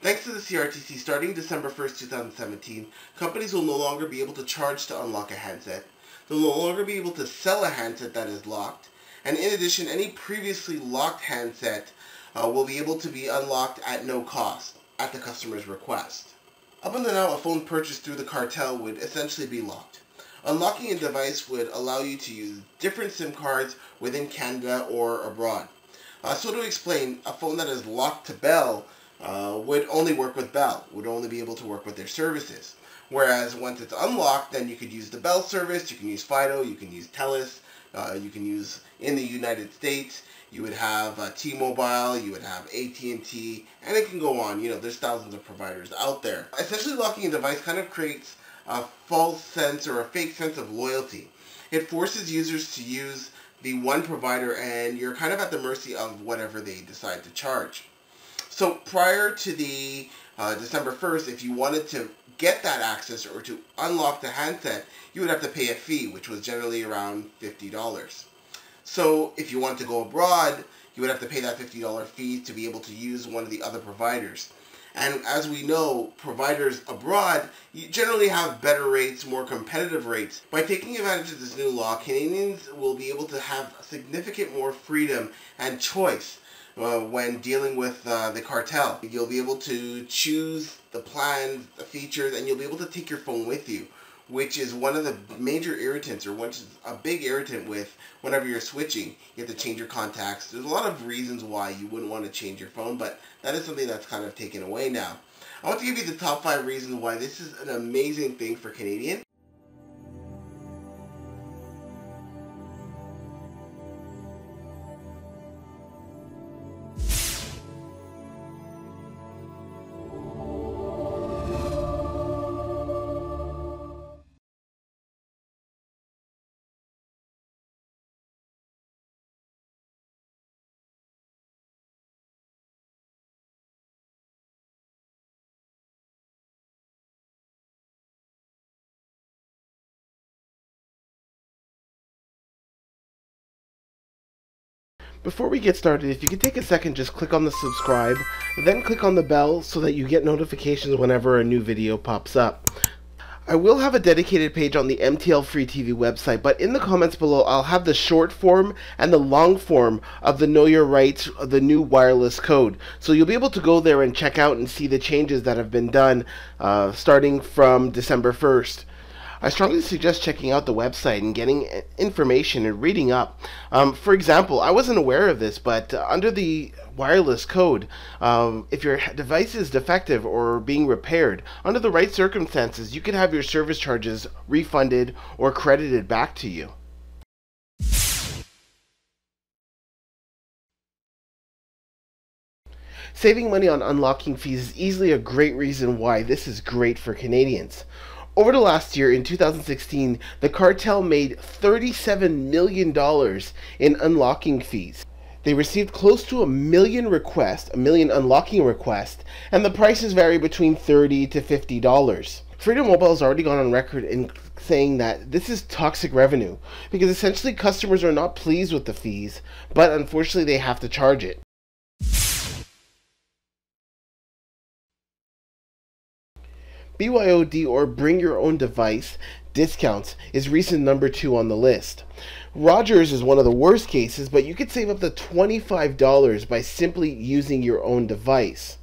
Thanks to the CRTC, starting December 1st, 2017, companies will no longer be able to charge to unlock a handset. They'll no longer be able to sell a handset that is locked. And in addition, any previously locked handset will be able to be unlocked at no cost, at the customer's request. Up until now, a phone purchased through the cartel would essentially be locked. Unlocking a device would allow you to use different SIM cards within Canada or abroad. So to explain, a phone that is locked to Bell would only work with Bell, would only be able to work with their services. Whereas once it's unlocked, then you could use the Bell service, you can use Fido, you can use Telus, you can use in the United States, you would have T-Mobile, you would have AT&T, and it can go on. You know, there's thousands of providers out there. Essentially, locking a device kind of creates a false sense or a fake sense of loyalty. It forces users to use the one provider, and you're kind of at the mercy of whatever they decide to charge. So prior to the December 1st, if you wanted to get that access or to unlock the handset, you would have to pay a fee, which was generally around $50. So if you wanted to go abroad, you would have to pay that $50 fee to be able to use one of the other providers. And as we know, providers abroad generally have better rates, more competitive rates. By taking advantage of this new law, Canadians will be able to have significant more freedom and choice when dealing with the cartel. You'll be able to choose the plans, the features, and you'll be able to take your phone with you, which is one of the major irritants, or which is a big irritant with whenever you're switching. You have to change your contacts. There's a lot of reasons why you wouldn't want to change your phone, but that is something that's kind of taken away now. I want to give you the top 5 reasons why this is an amazing thing for Canadians. Before we get started, if you could take a second, just click on the subscribe, then click on the bell so that you get notifications whenever a new video pops up. I will have a dedicated page on the MTLFREETV website, but in the comments below I'll have the short form and the long form of the Know Your Rights, the new wireless code. So you'll be able to go there and check out and see the changes that have been done starting from December 1st. I strongly suggest checking out the website and getting information and reading up. For example, I wasn't aware of this, but under the wireless code, if your device is defective or being repaired, under the right circumstances, you could have your service charges refunded or credited back to you. Saving money on unlocking fees is easily a great reason why this is great for Canadians. Over the last year, in 2016, the cartel made $37 million in unlocking fees. They received close to 1 million requests, 1 million unlocking requests, and the prices vary between $30 to $50. Freedom Mobile has already gone on record in saying that this is toxic revenue, because essentially customers are not pleased with the fees, but unfortunately they have to charge it. BYOD, or Bring Your Own Device discounts, is reason number 2 on the list. Rogers is one of the worst cases, but you could save up to $25 by simply using your own device.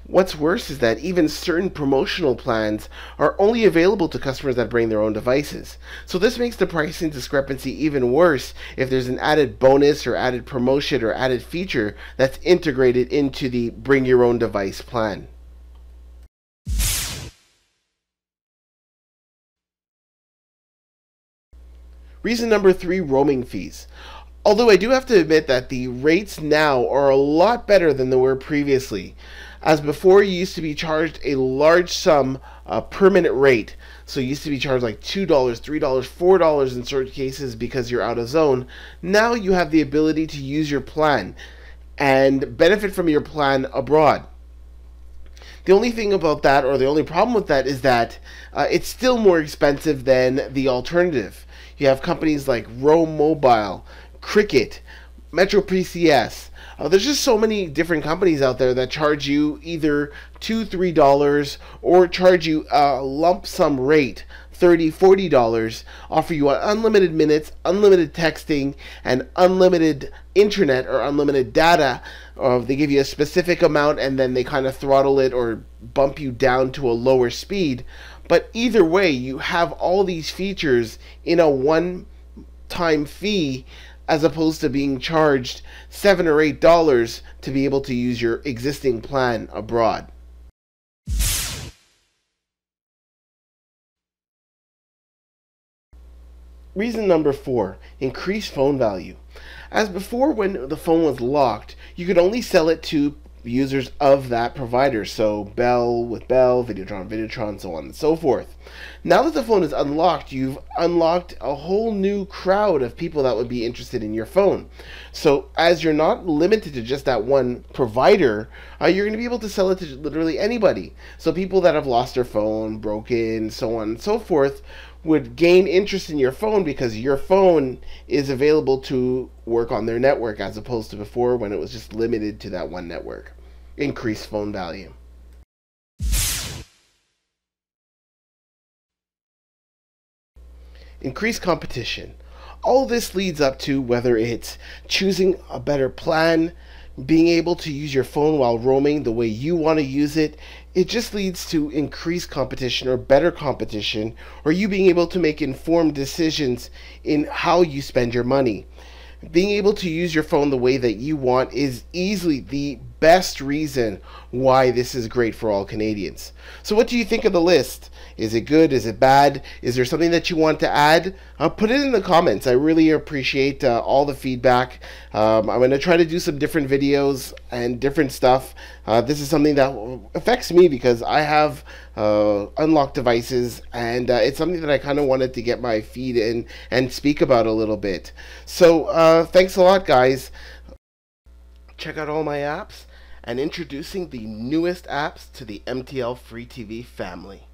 What's worse is that even certain promotional plans are only available to customers that bring their own devices. So this makes the pricing discrepancy even worse if there's an added bonus or added promotion or added feature that's integrated into the Bring Your Own Device plan. Reason number 3, roaming fees. Although I do have to admit that the rates now are a lot better than they were previously. As before, you used to be charged a large sum per minute rate. So you used to be charged like $2, $3, $4 in certain cases because you're out of zone. Now you have the ability to use your plan and benefit from your plan abroad. The only thing about that, or the only problem with that, is that it's still more expensive than the alternative. You have companies like Repo Mobile, Cricket, Metro PCS, There's just so many different companies out there that charge you either $2, $3 or charge you a lump sum rate, $30, $40, offer you unlimited minutes, unlimited texting, and unlimited internet or unlimited data. They give you a specific amount and then they kind of throttle it or bump you down to a lower speed. But either way, you have all these features in a one-time fee as opposed to being charged $7 or $8 to be able to use your existing plan abroad. Reason number 4, increased phone value. As before, when the phone was locked, you could only sell it to users of that provider, so Bell with Bell, Videotron, so on and so forth. Now that the phone is unlocked, you've unlocked a whole new crowd of people that would be interested in your phone. So as you're not limited to just that one provider, you're going to be able to sell it to literally anybody. So people that have lost their phone, broken, so on and so forth, would gain interest in your phone because your phone is available to work on their network as opposed to before when it was just limited to that one network. Increased phone value. Increased competition. All this leads up to whether it's choosing a better plan, being able to use your phone while roaming the way you want to use it. It just leads to increased competition or better competition, or you being able to make informed decisions in how you spend your money. Being able to use your phone the way that you want is easily the best reason why this is great for all Canadians. So what do you think of the list? Is it good? Is it bad? Is there something that you want to add? Put it in the comments. I really appreciate all the feedback. I'm going to try to do some different videos and different stuff. This is something that affects me because I have unlocked devices, and it's something that I kind of wanted to get my feet in and speak about a little bit. So thanks a lot, guys. Check out all my apps and introducing the newest apps to the MTLFREETV family.